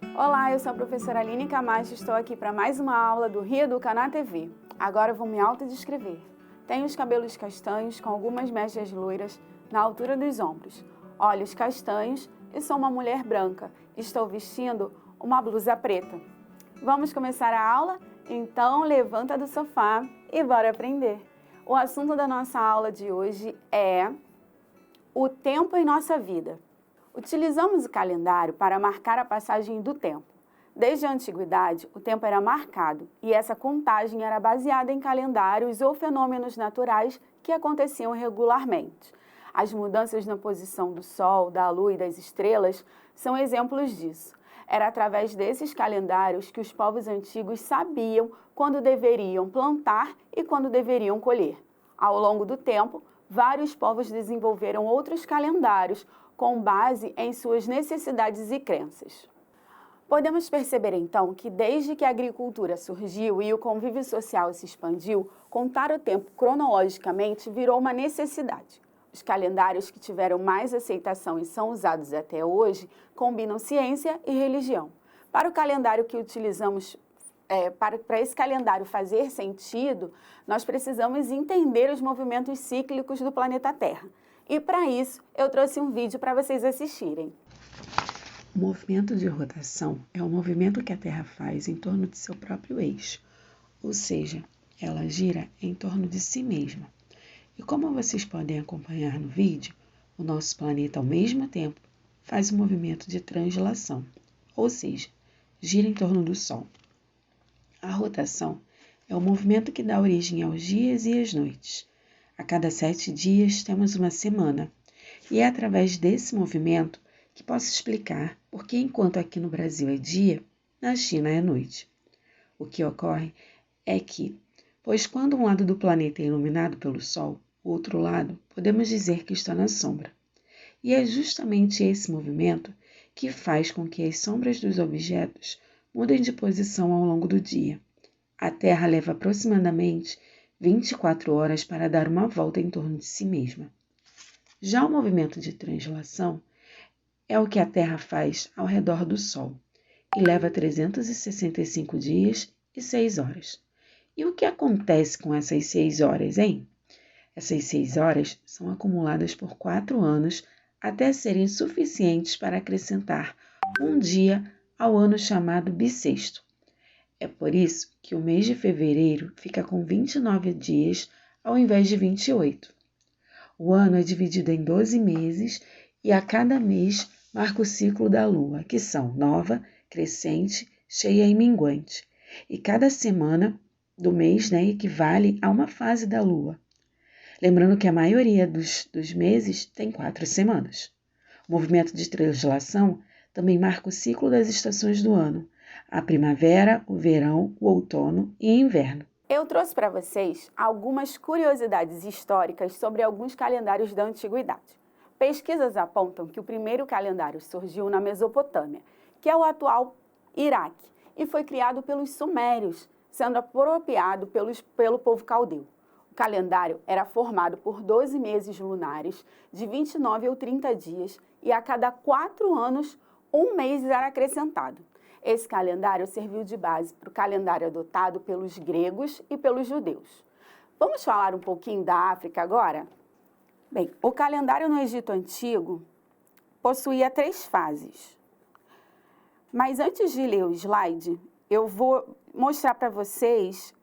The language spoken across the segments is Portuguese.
Olá, eu sou a professora Aline Camacho e estou aqui para mais uma aula do Reeduca na TV. Agora eu vou me autodescrever. Tenho os cabelos castanhos com algumas mechas loiras na altura dos ombros, olhos castanhos e sou uma mulher branca. Estou vestindo uma blusa preta. Vamos começar a aula? Então levanta do sofá e bora aprender. O assunto da nossa aula de hoje é o tempo em nossa vida. Utilizamos o calendário para marcar a passagem do tempo. Desde a antiguidade, o tempo era marcado e essa contagem era baseada em calendários ou fenômenos naturais que aconteciam regularmente. As mudanças na posição do Sol, da Lua e das estrelas são exemplos disso. Era através desses calendários que os povos antigos sabiam quando deveriam plantar e quando deveriam colher. Ao longo do tempo, vários povos desenvolveram outros calendários com base em suas necessidades e crenças. Podemos perceber então que desde que a agricultura surgiu e o convívio social se expandiu, contar o tempo cronologicamente virou uma necessidade. Os calendários que tiveram mais aceitação e são usados até hoje combinam ciência e religião. Para o calendário que utilizamos para esse calendário fazer sentido, nós precisamos entender os movimentos cíclicos do planeta Terra. E para isso, eu trouxe um vídeo para vocês assistirem. O movimento de rotação é o movimento que a Terra faz em torno de seu próprio eixo, ou seja, ela gira em torno de si mesma. E como vocês podem acompanhar no vídeo, o nosso planeta ao mesmo tempo faz um movimento de translação, ou seja, gira em torno do Sol. A rotação é o movimento que dá origem aos dias e às noites. A cada 7 dias temos uma semana, e é através desse movimento que posso explicar por que enquanto aqui no Brasil é dia, na China é noite. O que ocorre é que, pois quando um lado do planeta é iluminado pelo Sol, o outro lado podemos dizer que está na sombra. E é justamente esse movimento que faz com que as sombras dos objetos mudem de posição ao longo do dia. A Terra leva aproximadamente 24 horas para dar uma volta em torno de si mesma. Já o movimento de translação é o que a Terra faz ao redor do Sol e leva 365 dias e 6 horas. E o que acontece com essas 6 horas, hein? Essas 6 horas são acumuladas por 4 anos até serem suficientes para acrescentar um dia ao ano chamado bissexto. É por isso que o mês de fevereiro fica com 29 dias ao invés de 28. O ano é dividido em 12 meses e a cada mês marca o ciclo da Lua, que são nova, crescente, cheia e minguante. E cada semana do mês equivale a uma fase da Lua. Lembrando que a maioria dos meses tem 4 semanas. O movimento de translação também marca o ciclo das estações do ano, a primavera, o verão, o outono e o inverno. Eu trouxe para vocês algumas curiosidades históricas sobre alguns calendários da antiguidade. Pesquisas apontam que o primeiro calendário surgiu na Mesopotâmia, que é o atual Iraque, e foi criado pelos sumérios, sendo apropriado pelo povo caldeu. O calendário era formado por 12 meses lunares, de 29 ou 30 dias, e a cada 4 anos, um mês era acrescentado. Esse calendário serviu de base para o calendário adotado pelos gregos e pelos judeus. Vamos falar um pouquinho da África agora? Bem, o calendário no Egito Antigo possuía 3 fases. Mas antes de ler o slide, eu vou mostrar para vocês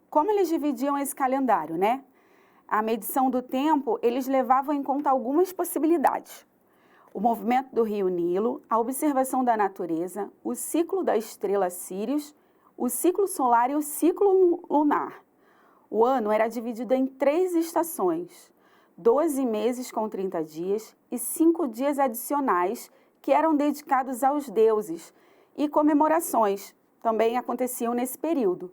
como eles dividiam esse calendário, né? A medição do tempo, eles levavam em conta algumas possibilidades. O movimento do rio Nilo, a observação da natureza, o ciclo da estrela Sírius, o ciclo solar e o ciclo lunar. O ano era dividido em 3 estações, 12 meses com 30 dias e 5 dias adicionais que eram dedicados aos deuses e comemorações também aconteciam nesse período.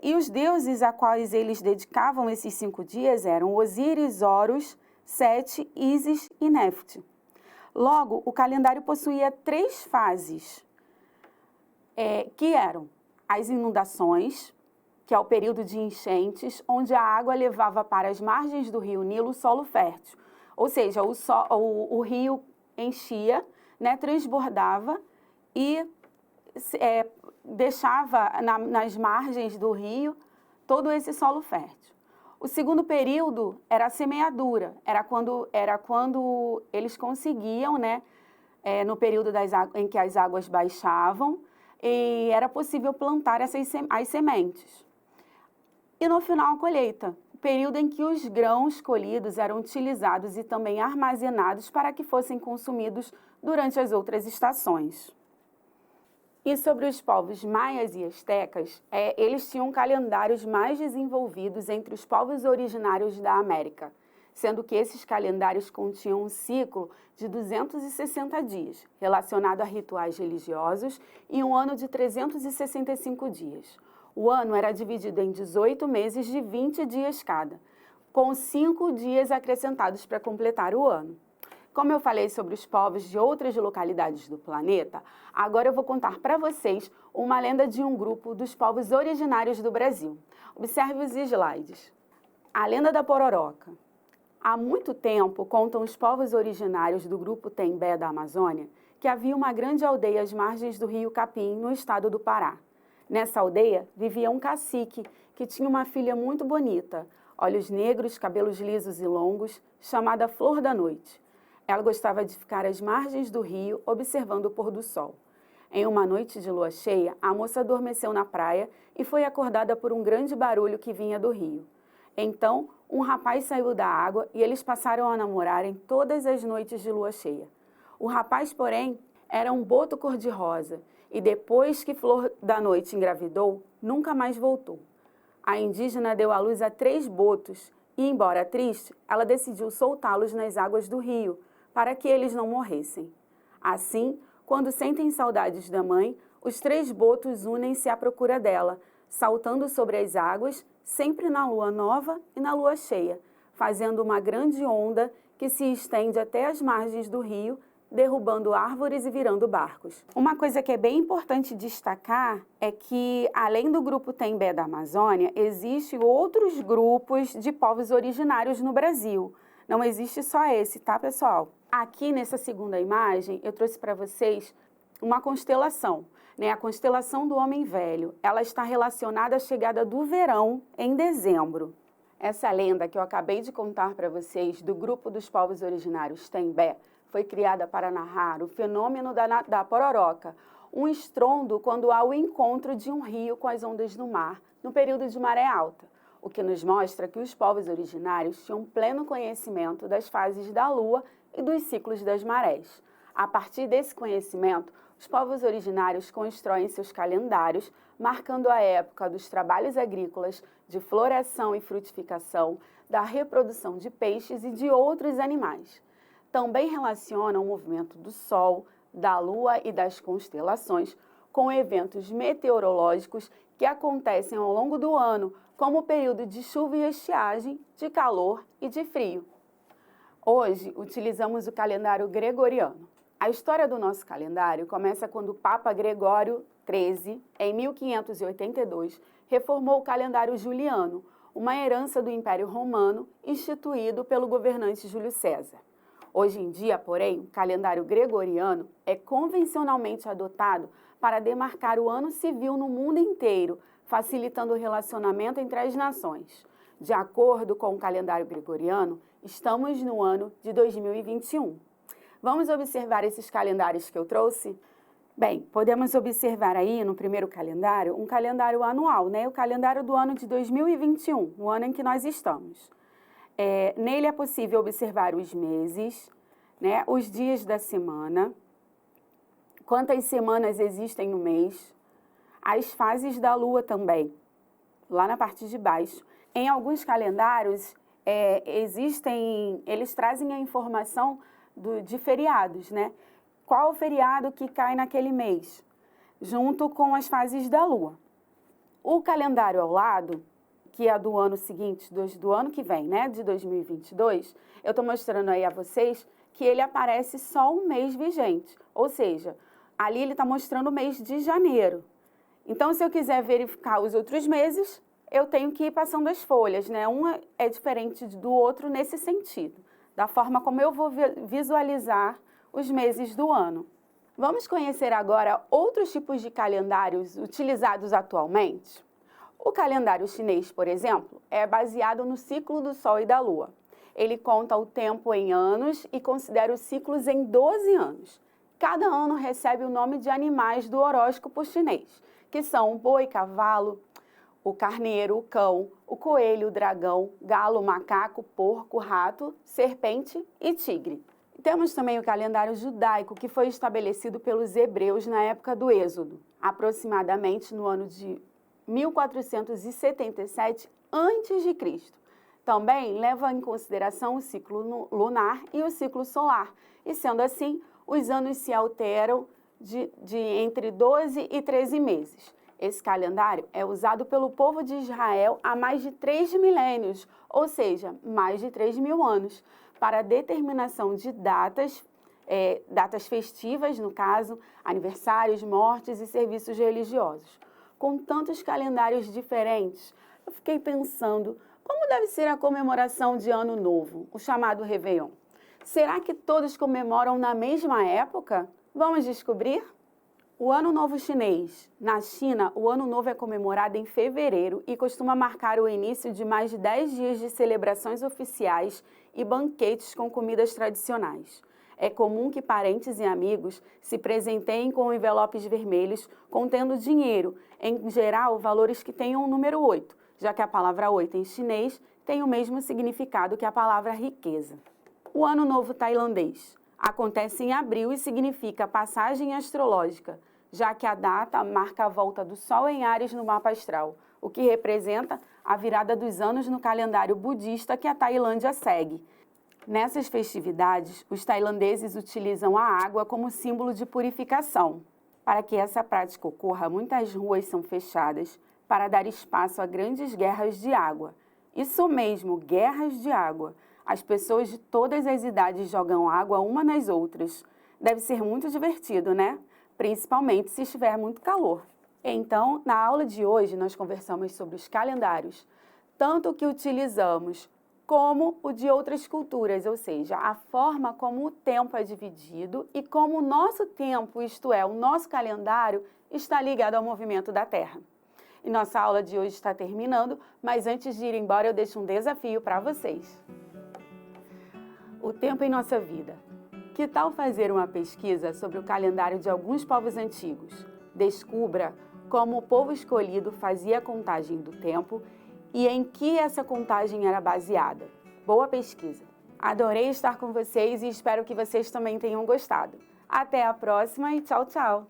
E os deuses a quais eles dedicavam esses 5 dias eram Osíris, Horus, Sete, Ísis e Néfti. Logo, o calendário possuía 3 fases, que eram as inundações, que é o período de enchentes, onde a água levava para as margens do rio Nilo solo fértil. Ou seja, o rio enchia, transbordava e deixava nas margens do rio todo esse solo fértil. O segundo período era a semeadura, era quando eles conseguiam, né, no período em que as águas baixavam, e era possível plantar as sementes. E no final a colheita, o período em que os grãos colhidos eram utilizados e também armazenados para que fossem consumidos durante as outras estações. E sobre os povos maias e astecas, eles tinham calendários mais desenvolvidos entre os povos originários da América, sendo que esses calendários continham um ciclo de 260 dias, relacionado a rituais religiosos, e um ano de 365 dias. O ano era dividido em 18 meses de 20 dias cada, com 5 dias acrescentados para completar o ano. Como eu falei sobre os povos de outras localidades do planeta, agora eu vou contar para vocês uma lenda de um grupo dos povos originários do Brasil. Observe os slides. A lenda da Pororoca. Há muito tempo, contam os povos originários do grupo Tembé da Amazônia, que havia uma grande aldeia às margens do rio Capim, no estado do Pará. Nessa aldeia vivia um cacique que tinha uma filha muito bonita, olhos negros, cabelos lisos e longos, chamada Flor da Noite. Ela gostava de ficar às margens do rio, observando o pôr do sol. Em uma noite de lua cheia, a moça adormeceu na praia e foi acordada por um grande barulho que vinha do rio. Então, um rapaz saiu da água e eles passaram a namorarem todas as noites de lua cheia. O rapaz, porém, era um boto cor-de-rosa e depois que Flor da Noite engravidou, nunca mais voltou. A indígena deu à luz a 3 botos e, embora triste, ela decidiu soltá-los nas águas do rio, para que eles não morressem. Assim, quando sentem saudades da mãe, os 3 botos unem-se à procura dela, saltando sobre as águas, sempre na lua nova e na lua cheia, fazendo uma grande onda que se estende até as margens do rio, derrubando árvores e virando barcos. Uma coisa que é bem importante destacar é que, além do grupo Tembé da Amazônia, existem outros grupos de povos originários no Brasil. Não existe só esse, tá, pessoal? Aqui nessa segunda imagem, eu trouxe para vocês uma constelação, né? A constelação do Homem Velho. Ela está relacionada à chegada do verão em dezembro. Essa lenda que eu acabei de contar para vocês do grupo dos povos originários Tembé foi criada para narrar o fenômeno da pororoca, um estrondo quando há o encontro de um rio com as ondas do mar no período de maré alta, o que nos mostra que os povos originários tinham pleno conhecimento das fases da lua e dos ciclos das marés. A partir desse conhecimento, os povos originários constroem seus calendários, marcando a época dos trabalhos agrícolas, de floração e frutificação, da reprodução de peixes e de outros animais. Também relacionam o movimento do Sol, da Lua e das constelações com eventos meteorológicos que acontecem ao longo do ano, como o período de chuva e estiagem, de calor e de frio. Hoje, utilizamos o calendário gregoriano. A história do nosso calendário começa quando o Papa Gregório XIII, em 1582, reformou o calendário juliano, uma herança do Império Romano instituído pelo governante Júlio César. Hoje em dia, porém, o calendário gregoriano é convencionalmente adotado para demarcar o ano civil no mundo inteiro, facilitando o relacionamento entre as nações. De acordo com o calendário gregoriano, estamos no ano de 2021. Vamos observar esses calendários que eu trouxe? Bem, podemos observar aí no primeiro calendário, um calendário anual, né? O calendário do ano de 2021, no ano em que nós estamos. Nele é possível observar os meses, né? Os dias da semana, quantas semanas existem no mês, as fases da lua também, lá na parte de baixo. Em alguns calendários, eles trazem a informação de feriados, né? Qual o feriado que cai naquele mês, junto com as fases da lua. O calendário ao lado, que é do ano seguinte, do ano que vem, né, de 2022, eu estou mostrando aí a vocês que ele aparece só um mês vigente, ou seja, ali ele está mostrando o mês de janeiro. Então, se eu quiser verificar os outros meses, eu tenho que ir passando as folhas, né? Um é diferente do outro nesse sentido, da forma como eu vou visualizar os meses do ano. Vamos conhecer agora outros tipos de calendários utilizados atualmente? O calendário chinês, por exemplo, é baseado no ciclo do Sol e da Lua. Ele conta o tempo em anos e considera os ciclos em 12 anos. Cada ano recebe o nome de animais do horóscopo chinês, que são o boi, cavalo, o carneiro, o cão, o coelho, o dragão, galo, macaco, porco, rato, serpente e tigre. Temos também o calendário judaico, que foi estabelecido pelos hebreus na época do Êxodo, aproximadamente no ano de 1477 a.C. Também leva em consideração o ciclo lunar e o ciclo solar, e sendo assim, os anos se alteram de entre 12 e 13 meses. Esse calendário é usado pelo povo de Israel há mais de 3 milênios, ou seja, mais de 3.000 anos, para a determinação de datas festivas, no caso, aniversários, mortes e serviços religiosos. Com tantos calendários diferentes, eu fiquei pensando, como deve ser a comemoração de Ano Novo, o chamado Réveillon? Será que todos comemoram na mesma época? Vamos descobrir? O Ano Novo Chinês. Na China, o Ano Novo é comemorado em fevereiro e costuma marcar o início de mais de 10 dias de celebrações oficiais e banquetes com comidas tradicionais. É comum que parentes e amigos se presenteiem com envelopes vermelhos contendo dinheiro, em geral valores que tenham o número 8, já que a palavra 8 em chinês tem o mesmo significado que a palavra riqueza. O Ano Novo Tailandês acontece em abril e significa passagem astrológica, já que a data marca a volta do Sol em Áries no mapa astral, o que representa a virada dos anos no calendário budista que a Tailândia segue. Nessas festividades, os tailandeses utilizam a água como símbolo de purificação. Para que essa prática ocorra, muitas ruas são fechadas para dar espaço a grandes guerras de água. Isso mesmo, guerras de água. As pessoas de todas as idades jogam água uma nas outras. Deve ser muito divertido, né? Principalmente se estiver muito calor. Então, na aula de hoje, nós conversamos sobre os calendários, tanto o que utilizamos como o de outras culturas, ou seja, a forma como o tempo é dividido e como o nosso tempo, isto é, o nosso calendário, está ligado ao movimento da Terra. E nossa aula de hoje está terminando, mas antes de ir embora eu deixo um desafio para vocês. O tempo em nossa vida. Que tal fazer uma pesquisa sobre o calendário de alguns povos antigos? Descubra como o povo escolhido fazia a contagem do tempo e em que essa contagem era baseada. Boa pesquisa! Adorei estar com vocês e espero que vocês também tenham gostado. Até a próxima e tchau, tchau!